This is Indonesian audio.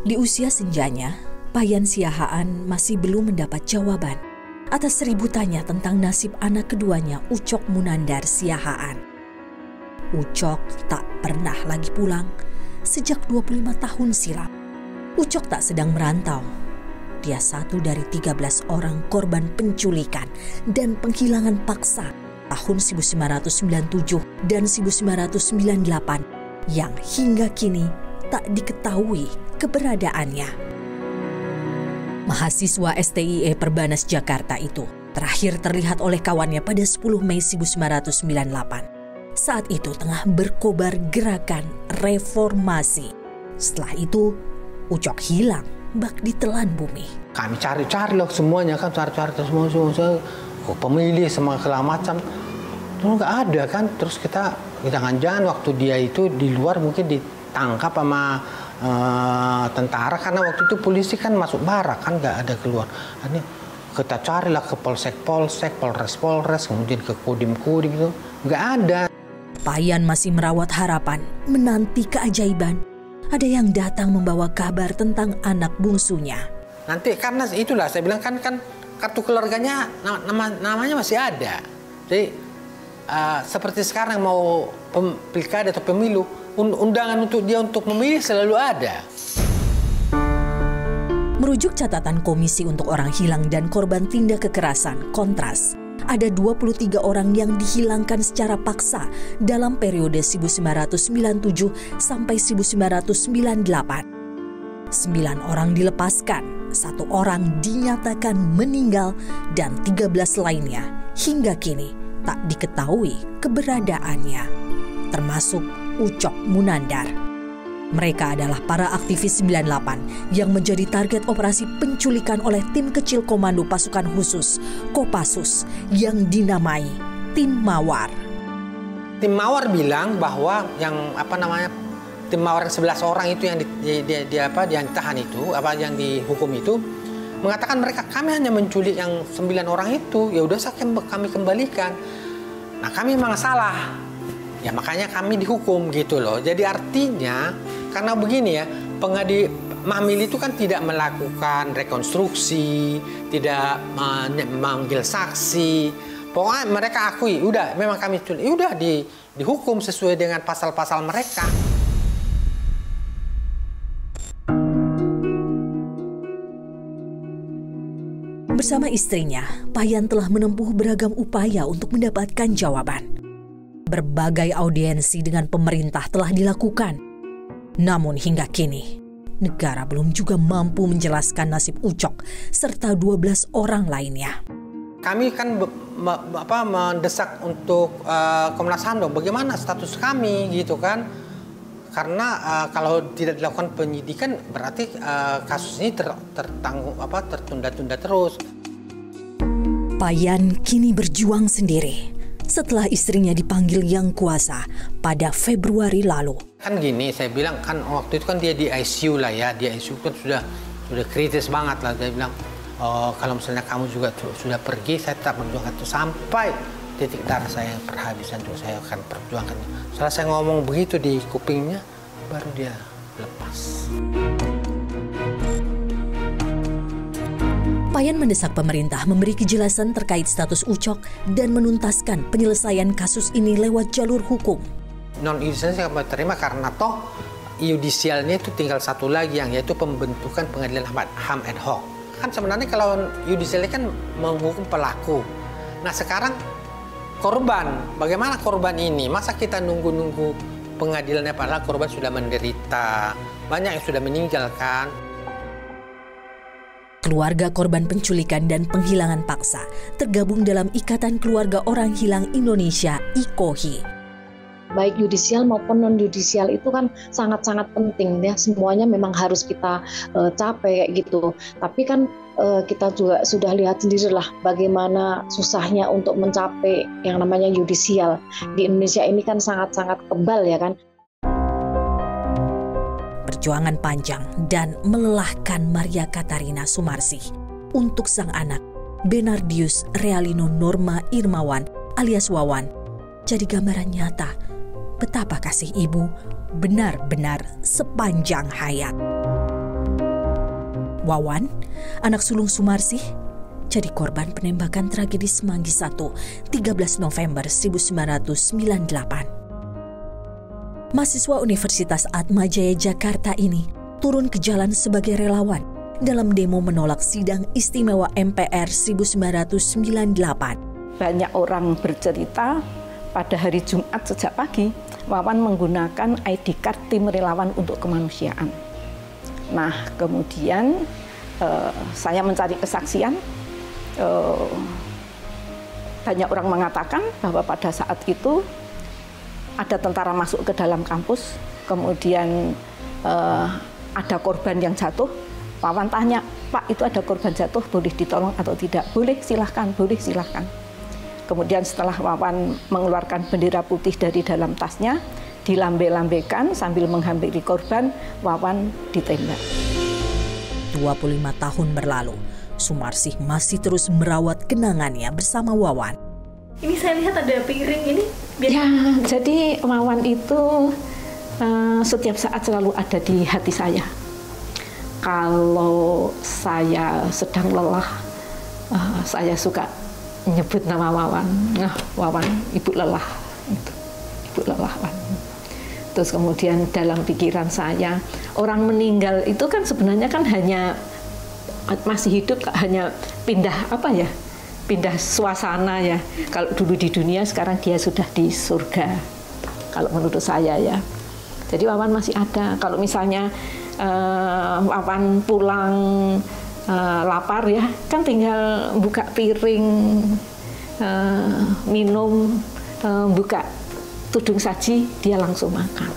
Di usia senjanya, Payan Siahaan masih belum mendapat jawaban atas 1000 tanya tentang nasib anak keduanya, Ucok Munandar Siahaan. Ucok tak pernah lagi pulang sejak 25 tahun silam. Ucok tak sedang merantau. Dia satu dari 13 orang korban penculikan dan penghilangan paksa tahun 1997 dan 1998 yang hingga kini tak diketahui keberadaannya. Mahasiswa STIE Perbanas Jakarta itu terakhir terlihat oleh kawannya pada 10 Mei 1998. Saat itu tengah berkobar gerakan reformasi. Setelah itu, Ucok hilang bak ditelan bumi. Kami cari-cari loh semuanya kan, cari-cari semua pemilih semua segala macam. Terus nggak ada kan, terus kita jangan-jangan waktu dia itu di luar mungkin ditangkap sama tentara, karena waktu itu polisi kan masuk barak kan, nggak ada keluar. Ini kita carilah ke polsek, polres, kemudian ke kodim gitu, nggak ada. Payan masih merawat harapan, menanti keajaiban. Ada yang datang membawa kabar tentang anak bungsunya. Nanti karena itulah saya bilang kan kartu keluarganya namanya masih ada. Jadi seperti sekarang mau pilkada atau pemilu, undangan untuk dia untuk memilih selalu ada. Merujuk catatan Komisi untuk Orang Hilang dan Korban Tindak Kekerasan (Kontras), ada 23 orang yang dihilangkan secara paksa dalam periode 1997 sampai 1998. 9 orang dilepaskan, 1 orang dinyatakan meninggal, dan 13 lainnya hingga kini tak diketahui keberadaannya, termasuk Ucok Munandar. Mereka adalah para aktivis 98 yang menjadi target operasi penculikan oleh tim kecil Komando Pasukan Khusus Kopassus yang dinamai Tim Mawar. Tim Mawar bilang bahwa tim Mawar 11 orang itu yang ditahan itu, yang dihukum itu, mengatakan kami hanya menculik yang 9 orang itu, ya udah kami kembalikan. Nah, kami memang salah. Ya makanya kami dihukum gitu loh. Jadi artinya karena begini ya, Mahmil itu kan tidak melakukan rekonstruksi, tidak memanggil saksi. Pokoknya mereka akui, udah memang kami culik, udah dihukum sesuai dengan pasal-pasal mereka. Bersama istrinya, Payan telah menempuh beragam upaya untuk mendapatkan jawaban. Berbagai audiensi dengan pemerintah telah dilakukan. Namun hingga kini, negara belum juga mampu menjelaskan nasib Ucok serta 12 orang lainnya. Kami kan mendesak untuk Komnas HAM, bagaimana status kami gitu kan. Karena kalau tidak dilakukan penyidikan berarti kasus ini tertunda-tunda terus. Payan kini berjuang sendiri setelah istrinya dipanggil Yang Kuasa pada Februari lalu. Kan gini, saya bilang kan waktu itu kan dia di ICU lah ya, di ICU kan sudah kritis banget lah. Dia bilang, kalau misalnya kamu juga sudah pergi, saya tetap berjuang itu sampai titik darah saya yang perhabisan, juga saya akan perjuangkan. Setelah saya ngomong begitu di kupingnya, baru dia lepas. Payan mendesak pemerintah memberi kejelasan terkait status Ucok dan menuntaskan penyelesaian kasus ini lewat jalur hukum. Non-yudisial saya terima karena toh yudisialnya itu tinggal satu lagi, yaitu pembentukan pengadilan HAM ad hoc. Kan sebenarnya kalau yudisialnya kan menghukum pelaku. Nah sekarang korban, bagaimana korban ini? Masa kita nunggu-nunggu pengadilannya padahal korban sudah menderita, banyak yang sudah meninggal kan. Keluarga korban penculikan dan penghilangan paksa tergabung dalam Ikatan Keluarga Orang Hilang Indonesia (IKOHI). Baik yudisial maupun non-yudisial itu kan sangat-sangat penting ya, semuanya memang harus kita capai gitu. Tapi kan kita juga sudah lihat sendirilah bagaimana susahnya untuk mencapai yang namanya yudisial. Di Indonesia ini kan sangat-sangat kebal ya kan. Perjuangan panjang dan melelahkan Maria Katarina Sumarsih untuk sang anak Benardius Realino Norma Irmawan alias Wawan jadi gambaran nyata betapa kasih ibu benar-benar sepanjang hayat. Wawan, anak sulung Sumarsih, jadi korban penembakan tragedi Semanggi 1, 13 November 1998. Mahasiswa Universitas Atmajaya Jakarta ini turun ke jalan sebagai relawan dalam demo menolak sidang istimewa MPR 1998. Banyak orang bercerita pada hari Jumat sejak pagi, Wawan menggunakan ID card tim relawan untuk kemanusiaan. Nah, kemudian saya mencari kesaksian. Banyak orang mengatakan bahwa pada saat itu ada tentara masuk ke dalam kampus, kemudian ada korban yang jatuh. Wawan tanya, "Pak, itu ada korban jatuh, boleh ditolong atau tidak?" "Boleh, silahkan, boleh, silahkan." Kemudian setelah Wawan mengeluarkan bendera putih dari dalam tasnya, dilambe-lambekan sambil menghampiri korban, Wawan ditembak. 25 tahun berlalu, Sumarsih masih terus merawat kenangannya bersama Wawan. Ini saya lihat ada piring ini. Ya, jadi Wawan itu setiap saat selalu ada di hati saya. Kalau saya sedang lelah, saya suka nyebut nama Wawan. Nah, Wawan, ibu lelah. Ibu lelah, Wawan. Terus kemudian dalam pikiran saya, orang meninggal itu kan sebenarnya kan hanya masih hidup, hanya pindah pindah suasana ya. Kalau dulu di dunia, sekarang dia sudah di surga. Kalau menurut saya ya. Jadi Wawan masih ada. Kalau misalnya Wawan pulang lapar ya, kan tinggal buka piring, minum, buka tudung saji, dia langsung makan.